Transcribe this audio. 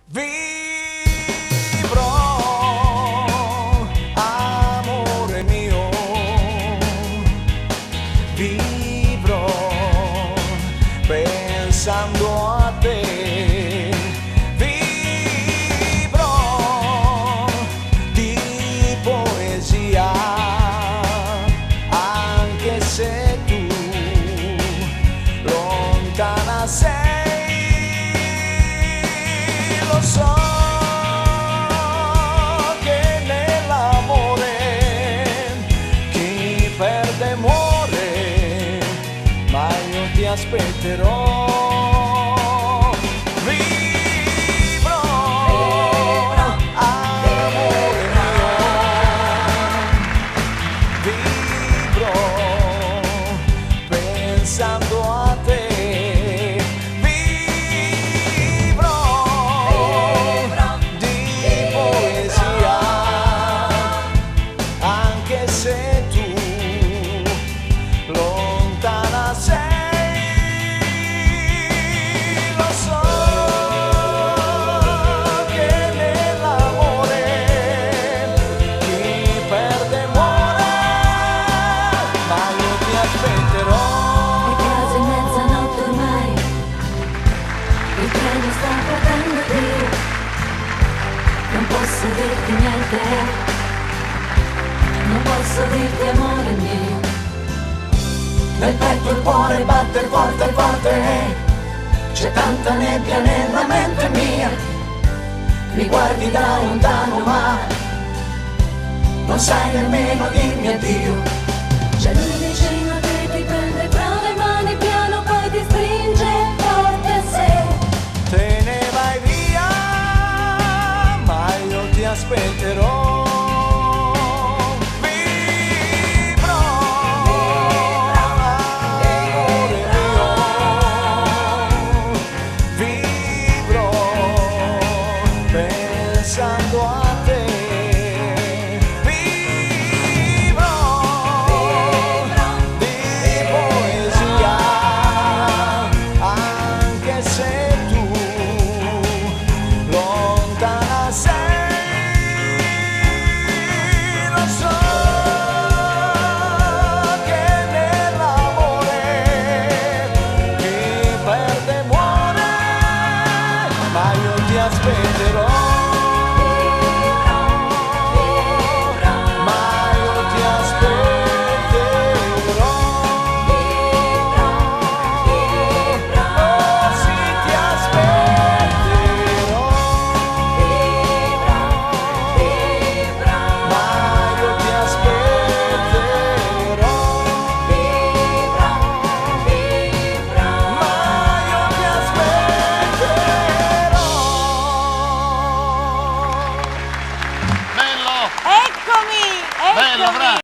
Vivrò, amore mio, vivrò pensando a te, vivrò di poesia, anche se tu lontana sei. Lo so che nell'amore chi perde muore, ma io ti aspetterò. Vivrò, amore mio, vivrò pensando a te. Se tu lontana sei, lo so che nell'amore chi perde muore, ma io ti aspetterò. È quasi mezzanotte ormai, il treno sta partendo via, non posso dirti niente, non posso dirti amore mio. Nel petto il cuore batte forte forte, c'è tanta nebbia nella mente mia. Mi guardi da lontano ma non sai nemmeno dirmi addio. C'è lui vicino a te, ti prende tra le mani piano, poi ti stringe forte a sé. Te ne vai via, ma io ti aspetterò. Pensando a te, vivrò di poesia, anche se tu lontana sei. Lo so che nell'amore chi perde muore, ma io ti aspetterò. Bello, bravo.